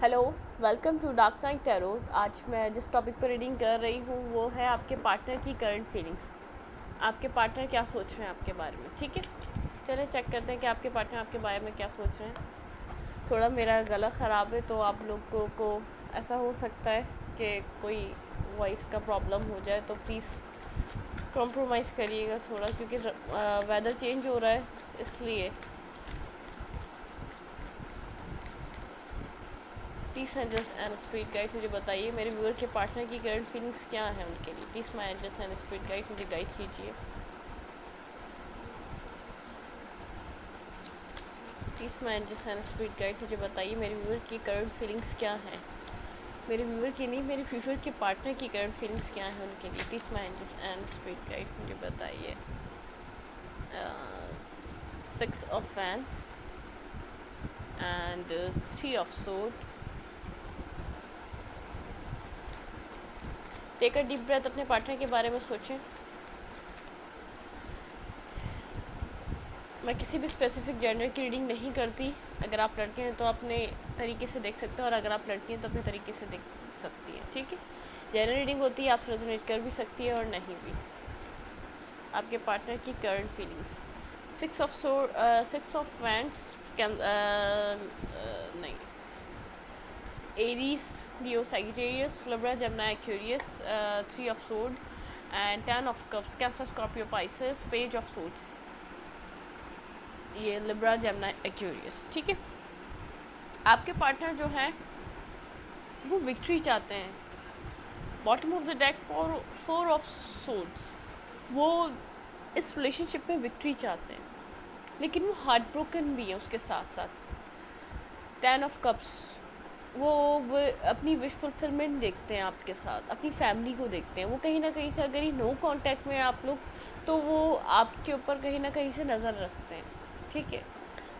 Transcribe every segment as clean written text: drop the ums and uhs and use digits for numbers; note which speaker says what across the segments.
Speaker 1: Hello, welcome to dark night tarot. आज मैं जिस टॉपिक पर रीडिंग कर रही हूँ वो है आपके पार्टनर की करंट फीलिंग्स। आपके पार्टनर क्या सोच रहे हैं आपके बारे में। ठीक है, चलिए चेक करते हैं कि आपके पार्टनर आपके बारे में क्या सोच रहे हैं। थोड़ा मेरा गला ख़राब है तो आप लोगों को ऐसा हो सकता है कि कोई वॉइस का प्रॉब्लम हो जाए, तो प्लीज़ कॉम्प्रोमाइज़ करिएगा थोड़ा, क्योंकि वेदर चेंज हो रहा है इसलिए। Please angels and spirit guide मुझे बताइए मेरे व्यूअर के पार्टनर की करंट फीलिंग्स क्या हैं उनके लिए। Please my angels and spirit guide मुझे गाइड कीजिए। Please my angels and spirit guide मुझे बताइए मेरे व्यूअर की करंट फीलिंग्स क्या हैं। मेरे व्यूअर की नहीं, मेरे फ्यूचर के पार्टनर की करंट फीलिंग्स क्या हैं उनके लिए। Please my angels and spirit guide मुझे बताइए। 6 of fans and 3 of swords. Take a deep breath, अपने पार्टनर के बारे में सोचें। मैं किसी भी स्पेसिफिक जेंडर की रीडिंग नहीं करती। अगर आप लड़के हैं तो अपने तरीके से देख सकते हैं, और अगर आप लड़की हैं तो अपने तरीके से देख सकती हैं। ठीक है, जेंडर रीडिंग होती है, आप रेजोनेट कर भी सकती है और नहीं भी। आपके पार्टनर की current feelings. 6 of wands can नहीं, Aries, Leo, Sagittarius, Libra, Gemini, Aquarius, 3 of sword and 10 of cups, Cancer, Scorpio, Pisces, page of swords. ये लिब्रा, जेमिनी, एक्वेरियस। ठीक है, आपके पार्टनर जो हैं वो विक्ट्री चाहते हैं। Bottom of the deck, 4 of swords. वो इस रिलेशनशिप में विक्ट्री चाहते हैं, लेकिन वो हार्ट ब्रोकन भी है उसके साथ साथ। 10 ऑफ कप्स, वो अपनी विश फुलफिलमेंट देखते हैं आपके साथ, अपनी फैमिली को देखते हैं। वो कहीं ना कहीं से, अगर ये नो कांटेक्ट में आप लोग, तो वो आपके ऊपर कहीं ना कहीं से नज़र रखते हैं। ठीक है,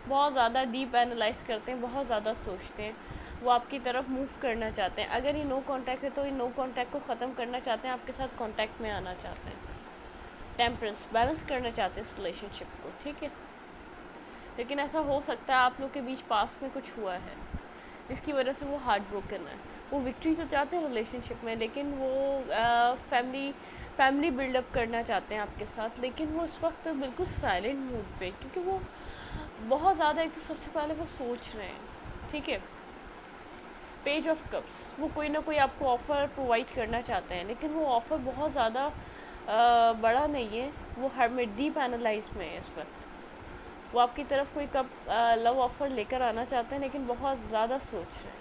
Speaker 1: बहुत ज़्यादा डीप एनालाइज करते हैं, बहुत ज़्यादा सोचते हैं। वो आपकी तरफ मूव करना चाहते हैं। अगर ये नो कांटेक्ट है तो ये नो कांटेक्ट को ख़त्म करना चाहते हैं, आपके साथ कांटेक्ट में आना चाहते हैं। टेम्परेंस, बैलेंस करना चाहते हैं इस रिलेशनशिप को। ठीक है, लेकिन ऐसा हो सकता है आप लोग के बीच पास्ट में कुछ हुआ है जिसकी वजह से वो हार्ट ब्रोकन है। वो विक्ट्री तो चाहते हैं रिलेशनशिप में, लेकिन वो फैमिली बिल्डअप करना चाहते हैं आपके साथ। लेकिन वो इस वक्त बिल्कुल साइलेंट मूड पे, क्योंकि वो बहुत ज़्यादा, एक तो सबसे पहले वो सोच रहे हैं। ठीक है, पेज ऑफ कप्स, वो कोई ना कोई आपको ऑफ़र प्रोवाइड करना चाहते हैं, लेकिन वो ऑफ़र बहुत ज़्यादा बड़ा नहीं है। वो हर में डीप एनालाइज में है इस वक्त। वो आपकी तरफ कोई कब लव ऑफ़र लेकर आना चाहते हैं, लेकिन बहुत ज़्यादा सोच रहे हैं।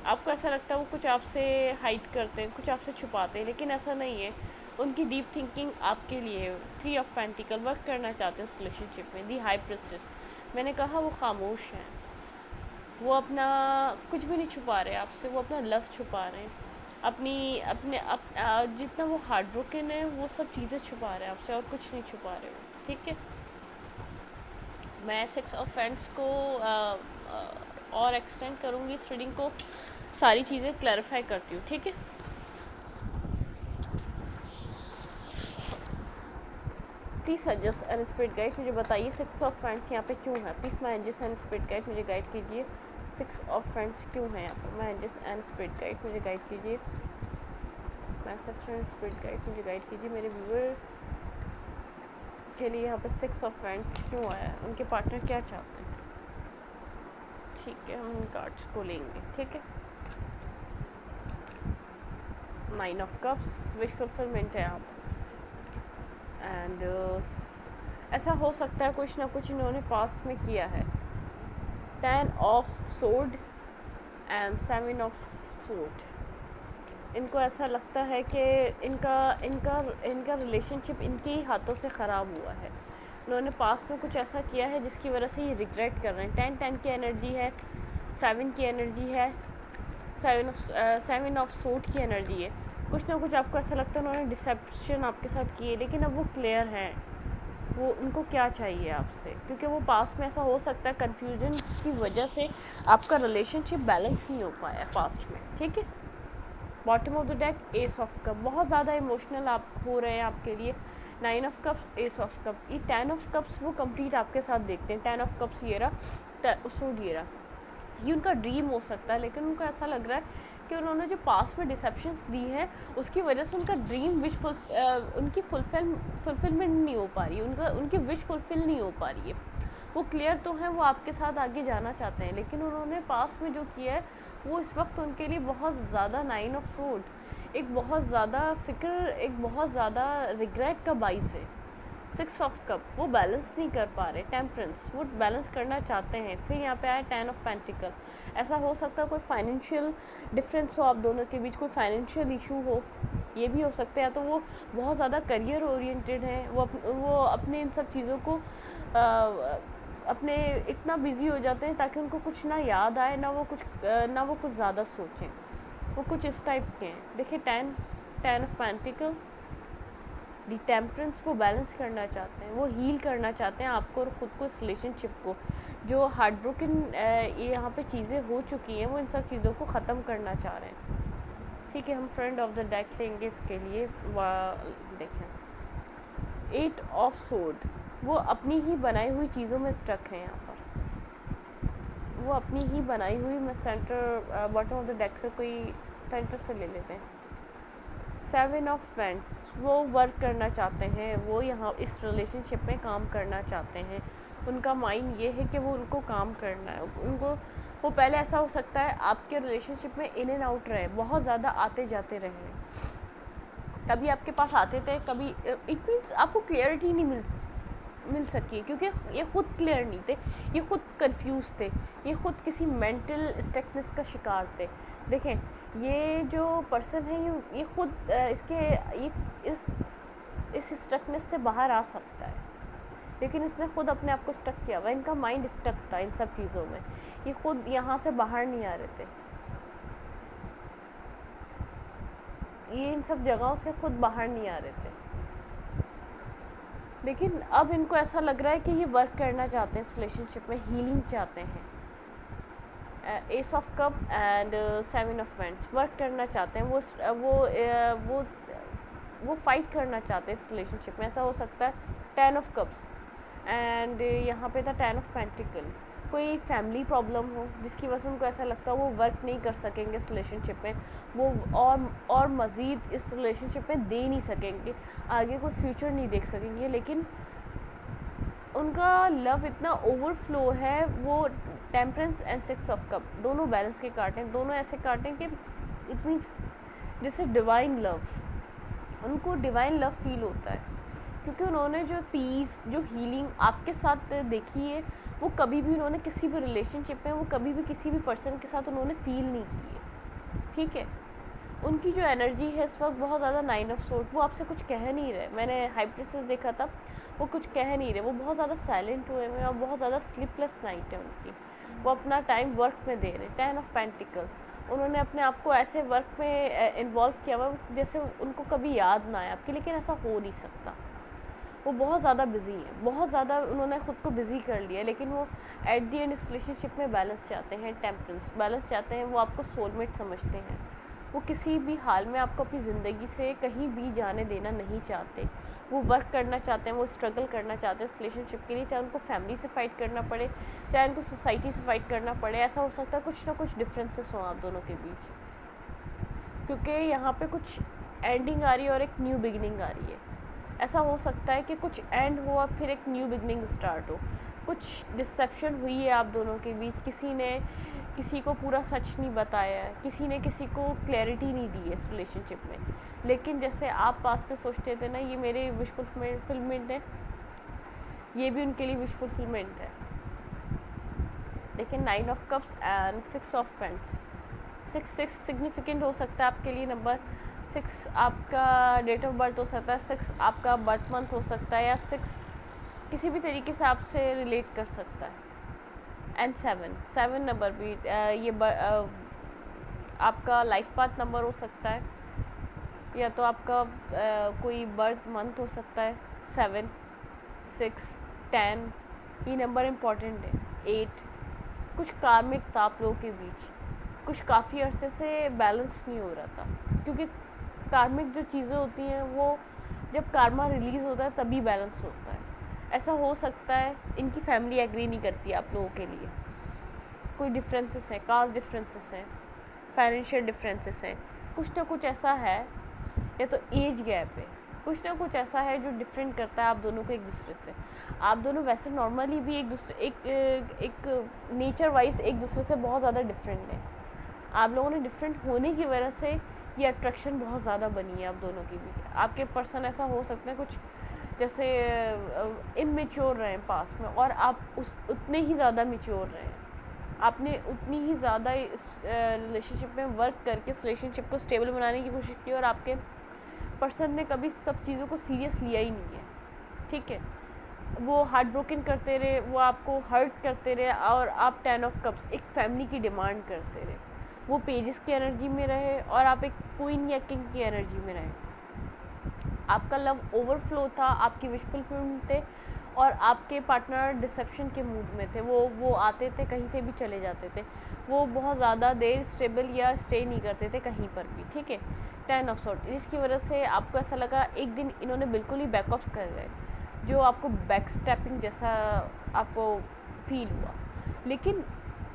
Speaker 1: आपको ऐसा लगता है वो कुछ आपसे हाइड करते हैं, कुछ आपसे छुपाते हैं, लेकिन ऐसा नहीं है। उनकी डीप थिंकिंग आपके लिए 3 ऑफ पेंटिकल, वर्क करना चाहते हैं इस रिलेशनशिप में। दी हाई प्रिंसेस, मैंने कहा वो खामोश हैं। वो अपना कुछ भी नहीं छुपा रहे आपसे, वो अपना लव छुपा रहे हैं। जितना वो हार्ट ब्रोकन है, वो सब चीज़ें छुपा रहे हैं आपसे, और कुछ नहीं छुपा रहे हो। ठीक है, मैं 6 ऑफ फ्रेंड्स को और एक्सटेंड करूँगी इस रीडिंग को, सारी चीज़ें क्लैरिफाई करती हूँ। ठीक है, please angels and spirit guide मुझे बताइए 6 ऑफ फ्रेंड्स यहाँ पे क्यों है। Please my angels and spirit guide मुझे गाइड कीजिए। 6 ऑफ फ्रेंड्स क्यों है यहाँ पर। My angels and spirit guide मुझे गाइड कीजिए। My ancestor and spirit guide मुझे गाइड कीजिए। मेरे व्यूअर के लिए यहाँ पर 6 ऑफ फ्रेंड्स क्यों आया है, उनके पार्टनर क्या चाहते हैं। ठीक है, हम इन कार्ड्स को लेंगे। ठीक है, 9 ऑफ कप्स, विश फुलफिलमेंट है यहाँ पर। एंड ऐसा हो सकता है कुछ ना कुछ इन्होंने पास्ट में किया है। 10 ऑफ सोड एंड 7 ऑफ सोड। इनको ऐसा लगता है कि इनका इनका इनका रिलेशनशिप इनके ही हाथों से ख़राब हुआ है। इन्होंने पास्ट में कुछ ऐसा किया है जिसकी वजह से ये रिग्रेट कर रहे हैं। 10 की एनर्जी है, 7 की एनर्जी है, 7 ऑफ सोड की एनर्जी है। कुछ ना कुछ आपको ऐसा लगता है उन्होंने डिसेप्शन आपके साथ किए, लेकिन अब वो क्लियर हैं वो उनको क्या चाहिए आपसे, क्योंकि वो पास्ट में ऐसा हो सकता है कन्फ्यूजन की वजह से आपका रिलेशनशिप बैलेंस नहीं हो पाया पास्ट में। ठीक है, bottom of the deck, S of cup, बहुत ज़्यादा इमोशनल आप हो रहे हैं आपके लिए। 9 of cups, S of cup, ये 10 ऑफ कप्स वो कंप्लीट आपके साथ देखते हैं। 10 ऑफ कप्स ये रहा, सोड ये रहा। ये उनका ड्रीम हो सकता है, लेकिन उनको ऐसा लग रहा है कि उन्होंने जो पास्ट में डिसेप्शंस दी हैं उसकी वजह से उनका ड्रीम उनकी फुलफिलमेंट नहीं हो पा रही है, उनकी विश फुलफिल नहीं हो पा रही है। वो क्लियर तो हैं, वो आपके साथ आगे जाना चाहते हैं, लेकिन उन्होंने पास्ट में जो किया है वो इस वक्त उनके लिए बहुत ज़्यादा 9 ऑफ सोर्ड, एक बहुत ज़्यादा फ़िक्र, एक बहुत ज़्यादा रिग्रेट का बाइस है। 6 ऑफ कप, वो बैलेंस नहीं कर पा रहे। टेम्परेंस, वो बैलेंस करना चाहते हैं। फिर यहाँ पे आया 10 ऑफ पेंटिकल, ऐसा हो सकता है कोई फाइनेंशियल डिफरेंस हो आप दोनों के बीच, कोई फाइनेंशियल इशू हो, ये भी हो सकता है। या तो वो बहुत ज़्यादा करियर ओरिएंटेड हैं, वो अपने इन सब चीज़ों को अपने इतना बिजी हो जाते हैं ताकि उनको कुछ ना याद आए, ना वो कुछ ज़्यादा सोचें, वो कुछ इस टाइप के हैं। देखिए 10 ऑफ पेंटिकल, दी टेम्परेंस, वो बैलेंस करना चाहते हैं, वो हील करना चाहते हैं आपको और ख़ुद को, इस रिलेशनशिप को। जो हार्ट ब्रोकन ये यहाँ पे चीज़ें हो चुकी हैं, वो इन सब चीज़ों को ख़त्म करना चाह रहे हैं। ठीक है, हम फ्रेंड ऑफ द डेक लेंगे इसके लिए। देखें 8 ऑफ सोर्ड, वो अपनी ही बनाई हुई चीज़ों में स्टक हैं यहाँ पर, वो अपनी ही बनाई हुई। मैं centre bottom of the deck से कोई सेंटर से ले लेते हैं। 7 ऑफ फ्रेंड्स, वो वर्क करना चाहते हैं, वो यहाँ इस रिलेशनशिप में काम करना चाहते हैं। उनका माइंड ये है कि वो उनको काम करना है, उनको वो पहले ऐसा हो सकता है आपके रिलेशनशिप में इन एंड आउट रहे, बहुत ज़्यादा आते जाते रहे, कभी आपके पास आते थे, कभी इट मीन्स आपको क्लियरिटी नहीं मिल सकी, क्योंकि ये ख़ुद क्लियर नहीं थे, ये ख़ुद कंफ्यूज थे, ये ख़ुद किसी मेंटल स्टकनेस का शिकार थे। देखें ये जो पर्सन है ये ख़ुद इस स्टकनेस से बाहर आ सकता है, लेकिन इसने ख़ुद अपने आप को स्टक किया हुआ, इनका माइंड स्टक था इन सब चीज़ों में, ये ख़ुद यहाँ से बाहर नहीं आ रहे थे, ये इन सब जगहों से ख़ुद बाहर नहीं आ रहे थे। लेकिन अब इनको ऐसा लग रहा है कि ये वर्क करना चाहते हैं इस रिलेशनशिप में, हीलिंग चाहते हैं। S of cup and 7 of vents, work करना चाहते हैं, वो फाइट करना चाहते हैं इस रिलेशनशिप में। ऐसा हो सकता है 10 ऑफ कप्स एंड यहाँ पे था 10 ऑफ पेंटिकल, कोई फैमिली प्रॉब्लम हो जिसकी वजह से उनको ऐसा लगता है वो वर्क नहीं कर सकेंगे इस रिलेशनशिप में, वो और मज़ीद इस रिलेशनशिप में दे नहीं सकेंगे, आगे कोई फ्यूचर नहीं देख सकेंगे। लेकिन उनका लव इतना ओवरफ्लो है, वो टेम्परेंस एंड 6 ऑफ कप दोनों बैलेंस के कार्ड हैं, दोनों ऐसे कार्ड हैं कि इट मीन्स जैसे डिवाइन लव, उनको डिवाइन लव फील होता है, क्योंकि उन्होंने जो पीस, जो हीलिंग आपके साथ देखी है, वो कभी भी उन्होंने किसी भी रिलेशनशिप में, वो कभी भी किसी भी पर्सन के साथ उन्होंने फील नहीं की है। ठीक है, उनकी जो एनर्जी है इस वक्त बहुत ज़्यादा 9 ऑफ सोर्ड, वो आपसे कुछ कह नहीं रहे। मैंने हाई प्रिंसेस देखा था, वो कुछ कह नहीं रहे, वो बहुत ज़्यादा साइलेंट हुए हैं और बहुत ज़्यादा स्लीपलेस नाइट है उनकी, वो अपना टाइम वर्क में दे रहे। 10 ऑफ पेंटिकल, उन्होंने अपने आप को ऐसे वर्क में इन्वॉल्व किया हुआ जैसे उनको कभी याद ना आए आपकी, लेकिन ऐसा हो नहीं सकता। वो बहुत ज़्यादा बिज़ी हैं, बहुत ज़्यादा उन्होंने ख़ुद को बिज़ी कर लिया, लेकिन वो एट दी एंड इस रिलेशनशिप में बैलेंस चाहते हैं, टेम्परेंस बैलेंस चाहते हैं। वो आपको सोलमेट समझते हैं, वो किसी भी हाल में आपको अपनी ज़िंदगी से कहीं भी जाने देना नहीं चाहते। वो वर्क करना चाहते हैं, वो स्ट्रगल करना चाहते हैं इस रिलेशनशिप के लिए, चाहे उनको फैमिली से फ़ाइट करना पड़े, चाहे उनको सोसाइटी से फ़ाइट करना पड़े। ऐसा हो सकता है कुछ ना कुछ डिफरेंसेस हों आप दोनों के बीच, क्योंकि यहाँ पे कुछ एंडिंग आ रही है और एक न्यू बिगिनिंग आ रही है। ऐसा हो सकता है कि कुछ एंड हो और फिर एक न्यू बिगनिंग स्टार्ट हो। कुछ डिसेप्शन हुई है आप दोनों के बीच, किसी ने किसी को पूरा सच नहीं बताया है, किसी ने किसी को क्लैरिटी नहीं दी है इस रिलेशनशिप में। लेकिन जैसे आप पास में सोचते थे ना ये मेरे विश फुलफिलमेंट है, ये भी उनके लिए विश फुलफिलमेंट है। लेकिन 9 of cups and 6 of friends, 6 significant हो सकता है आपके लिए नंबर। 6 आपका डेट ऑफ बर्थ हो सकता है, 6 आपका बर्थ मंथ हो सकता है, या 6 किसी भी तरीके से आपसे रिलेट कर सकता है। एंड 7 नंबर भी ये आपका लाइफ पाथ नंबर हो सकता है, या तो आपका कोई बर्थ मंथ हो सकता है। 7, 6, 10 ये नंबर इम्पॉर्टेंट है। 8 कुछ कार्मिक था आप लोगों के बीच, कुछ काफ़ी अरसे से बैलेंस नहीं हो रहा था, क्योंकि कार्मिक जो चीज़ें होती हैं वो जब कार्मा रिलीज़ होता है तभी बैलेंस होता है। ऐसा हो सकता है इनकी फैमिली एग्री नहीं करती आप लोगों के लिए, कोई डिफरेंसेस हैं, कास्ट डिफरेंसेस हैं, फाइनेंशियल डिफरेंसेस हैं, कुछ ना कुछ ऐसा है, या तो एज गैप है, कुछ ना कुछ ऐसा है जो डिफरेंट करता है आप दोनों को एक दूसरे से। आप दोनों वैसे नॉर्मली भी एक नेचर वाइज एक दूसरे से बहुत ज़्यादा डिफरेंट है। आप लोगों ने डिफरेंट होने की वजह से ये अट्रैक्शन बहुत ज़्यादा बनी है आप दोनों के बीच। आपके पर्सन ऐसा हो सकता है कुछ जैसे इमेच्योर रहे पास्ट में, और आप उतने ही ज़्यादा मेच्योर रहे हैं। आपने उतनी ही ज़्यादा इस रिलेशनशिप में वर्क करके इस रिलेशनशिप को स्टेबल बनाने की कोशिश की, और आपके पर्सन ने कभी सब चीज़ों को सीरियस लिया ही नहीं है, ठीक है। वो हार्ट ब्रोकन करते रहे, वो आपको हर्ट करते रहे, और आप 10 ऑफ कप्स एक फैमिली की डिमांड करते रहे। वो पेजेस की एनर्जी में रहे और आप एक क्वीन या किंग की एनर्जी में रहे। आपका लव ओवरफ्लो था, आपकी विश फुलफिलमेंट थे, और आपके पार्टनर डिसेप्शन के मूड में थे। वो आते थे, कहीं से भी चले जाते थे। वो बहुत ज़्यादा देर स्टेबल या स्टे नहीं करते थे कहीं पर भी, ठीक है। 10 ऑफ सॉर्ट, जिसकी वजह से आपको ऐसा लगा एक दिन इन्होंने बिल्कुल ही बैक ऑफ कर रहे, जो आपको बैक स्टेपिंग जैसा आपको फील हुआ। लेकिन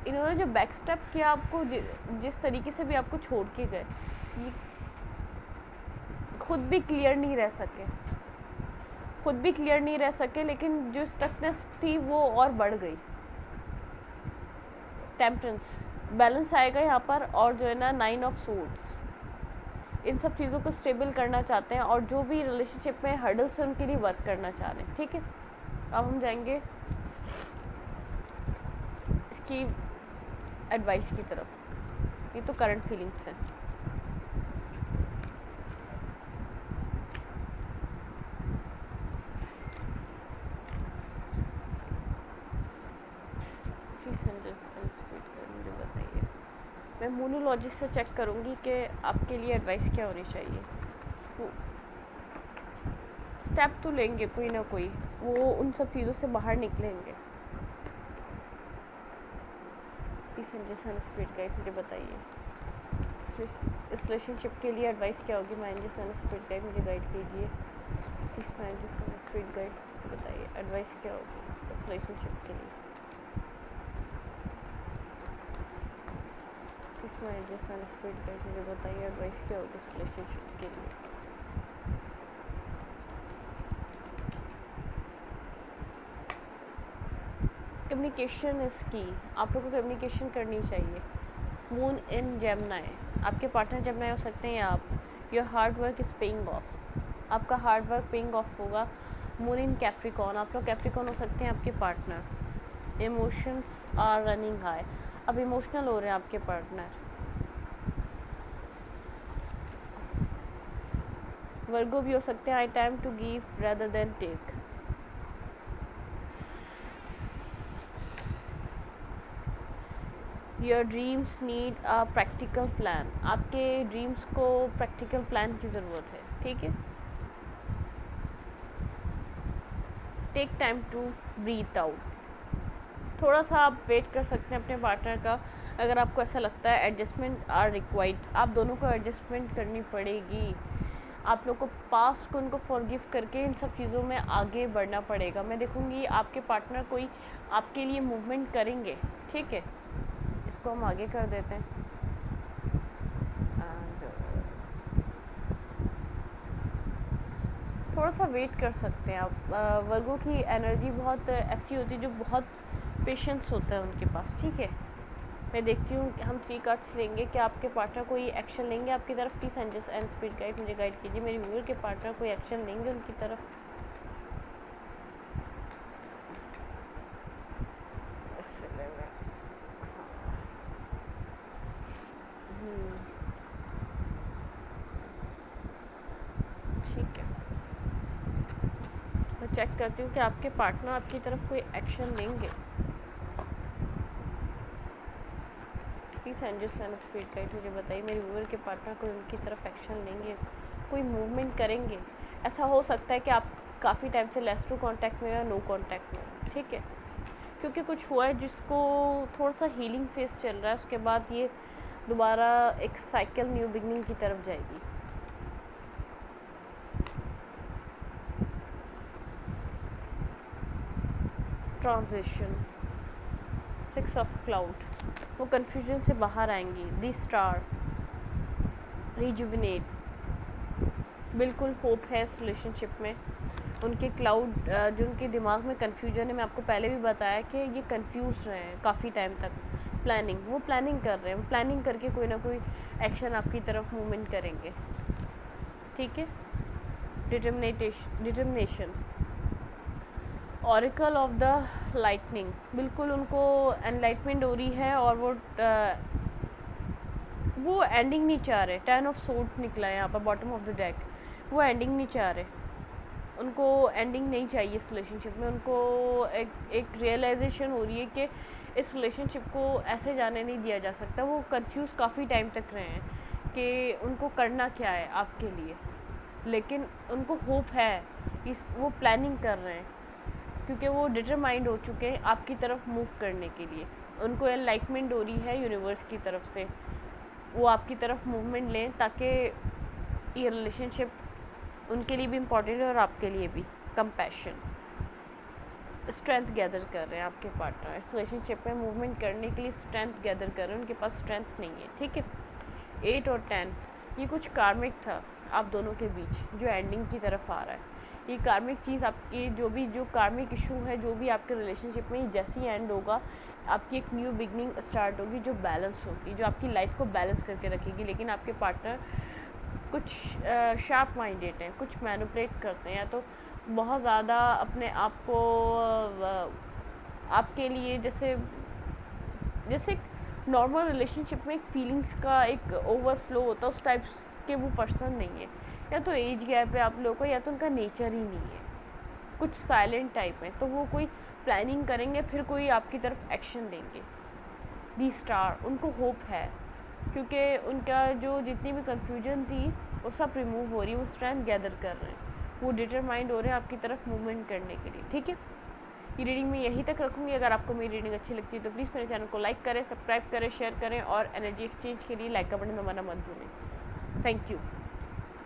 Speaker 1: इन्होंने जो बैक स्टेप किया, आपको जिस तरीके से भी आपको छोड़ के गए, ये खुद भी क्लियर नहीं रह सके, लेकिन जो स्टकनेस थी वो और बढ़ गई। टेम्परेंस, बैलेंस आएगा यहाँ पर, और जो है ना 9 ऑफ सोर्ड्स, इन सब चीज़ों को स्टेबल करना चाहते हैं, और जो भी रिलेशनशिप में हर्डल्स हैं उनके लिए वर्क करना चाह रहे हैं, ठीक है। अब हम जाएंगे इसकी एडवाइस की तरफ। ये तो करंट फीलिंग्स हैं। मुझे बताइए, मैं मोनोलॉजिस्ट से चेक करूँगी कि आपके लिए एडवाइस क्या होनी चाहिए। स्टेप तो लेंगे कोई ना कोई, वो उन सब चीज़ों से बाहर निकलेंगे। प्लीज़ स्पीड गाइड मुझे बताइए, इस रिलेशनशिप के लिए एडवाइस क्या होगी। मैं स्पीड गाइड मुझे गाइड कीजिए प्लीज़। मैं स्पीड गाइड बताइए, एडवाइस क्या होगी इस रिलेशनशिप के लिए। स्पीड गाइड मुझे बताइए, एडवाइस क्या होगी इस रिलेशनशिप के लिए। कम्युनिकेशन इज़ की, आप लोगों को कम्युनिकेशन करनी चाहिए। मून इन जेमिनी, आपके पार्टनर जेमिनी हो सकते हैं, या आप। Your hard work is paying off, आपका हार्ड वर्क पेइंग ऑफ होगा। मून इन कैप्रिकॉर्न, आप लोग कैप्रिकॉर्न हो सकते हैं आपके partner. Emotions are running high, अब इमोशनल हो रहे हैं आपके पार्टनर। वर्गो भी हो सकते हैं, I time to give rather than take. Your dreams need a practical plan, आपके ड्रीम्स को प्रैक्टिकल प्लान की ज़रूरत है, ठीक है। Take time to breathe out, थोड़ा सा आप वेट कर सकते हैं अपने पार्टनर का। अगर आपको ऐसा लगता है एडजस्टमेंट आर रिक्वायर्ड, आप दोनों को एडजस्टमेंट करनी पड़ेगी। आप लोग को पास्ट को उनको फॉरगिव करके इन सब चीज़ों में आगे बढ़ना पड़ेगा। मैं देखूँगी आपके पार्टनर कोई आपके लिए मूवमेंट करेंगे, ठीक है। इसको हम आगे कर देते हैं। एंड थोड़ा सा वेट कर सकते हैं आप। वर्गों की एनर्जी बहुत ऐसी होती है जो बहुत पेशेंस होता है उनके पास, ठीक है। मैं देखती हूँ, हम 3 कार्ड्स लेंगे, क्या आपके पार्टनर कोई एक्शन लेंगे आपकी तरफ। Please angels and spirit guide मुझे गाइड कीजिए, मेरे व्यूअर के पार्टनर कोई एक्शन लेंगे उनकी तरफ। ठीक है, मैं चेक करती हूँ कि आपके पार्टनर आपकी तरफ कोई एक्शन लेंगे। Please angels and spirit guide मुझे बताइए, मेरे व्यूअर के पार्टनर कोई उनकी तरफ एक्शन लेंगे, कोई मूवमेंट करेंगे। ऐसा हो सकता है कि आप काफ़ी टाइम से लेस टू कांटेक्ट में या नो कांटेक्ट में, ठीक है। क्योंकि कुछ हुआ है जिसको थोड़ा सा हीलिंग फेस चल रहा है, उसके बाद ये दोबारा एक साइकिल न्यू बिगनिंग की तरफ जाएगी। ट्रांजिशन, 6 ऑफ क्लाउड, वो कन्फ्यूजन से बाहर आएंगी। दी स्टार, रिजुविनेट, बिल्कुल होप है इस रिलेशनशिप में। उनके क्लाउड जो उनके दिमाग में कन्फ्यूजन है, मैं आपको पहले भी बताया कि ये कंफ्यूज रहे हैं काफ़ी टाइम तक। वो प्लानिंग कर रहे हैं, प्लानिंग करके कोई ना कोई एक्शन आपकी तरफ मूवमेंट करेंगे, ठीक है। Determination, oracle of the lightning, बिल्कुल उनको एनलाइटमेंट हो रही है और वो एंडिंग नहीं चाह रहे। 10 ऑफ सोर्ड निकला है यहाँ पर बॉटम ऑफ द डेक। वो एंडिंग नहीं चाह रहे, उनको एंडिंग नहीं चाहिए इस रिलेशनशिप में। उनको एक रियलाइजेशन हो रही है कि इस रिलेशनशिप को ऐसे जाने नहीं दिया जा सकता। वो कंफ्यूज काफ़ी टाइम तक रहे हैं कि उनको करना क्या है आपके लिए, लेकिन उनको होप है। वो प्लानिंग कर रहे हैं क्योंकि वो डिटरमाइंड हो चुके हैं आपकी तरफ मूव करने के लिए। उनको एनलाइटमेंट हो रही है यूनिवर्स की तरफ से, वो आपकी तरफ मूवमेंट लें ताकि ये रिलेशनशिप उनके लिए भी इम्पॉर्टेंट है और आपके लिए भी। कंपैशन, स्ट्रेंथ गैदर कर रहे हैं आपके पार्टनर इस रिलेशनशिप में मूवमेंट करने के लिए। स्ट्रेंथ गैदर कर रहे हैं, उनके पास स्ट्रेंथ नहीं है, ठीक है। 8 और 10, ये कुछ कार्मिक था आप दोनों के बीच जो एंडिंग की तरफ आ रहा है। ये कार्मिक चीज़ आपकी जो कार्मिक इशू है, जो भी आपके रिलेशनशिप में जैसे ही एंड होगा, आपकी एक न्यू बिगनिंग स्टार्ट होगी जो बैलेंस होगी, जो आपकी लाइफ को बैलेंस करके रखेगी। लेकिन आपके पार्टनर कुछ शार्प माइंडेड हैं, कुछ मैनिपुलेट करते हैं, या तो बहुत ज़्यादा अपने आप को आपके लिए जैसे नॉर्मल रिलेशनशिप में एक फीलिंग्स का एक ओवरफ्लो होता है, उस टाइप के वो पर्सन नहीं है। या तो एज गैप है आप लोगों को, या तो उनका नेचर ही नहीं है, कुछ साइलेंट टाइप है। तो वो कोई प्लानिंग करेंगे, फिर कोई आपकी तरफ एक्शन देंगे। दी स्टार, उनको होप है क्योंकि उनका जो जितनी भी कन्फ्यूजन थी वो सब रिमूव हो रही है। वो स्ट्रेंथ गैदर कर रहे हैं, वो डिटरमाइंड हो रहे हैं आपकी तरफ मूवमेंट करने के लिए, ठीक है। ये रीडिंग मैं यहीं तक रखूँगी। अगर आपको मेरी रीडिंग अच्छी लगती है तो प्लीज़ मेरे चैनल को लाइक करें, सब्सक्राइब करें, शेयर करें और एनर्जी एक्सचेंज के लिए लाइक का बटन दबाना मत भूलें। Thank you.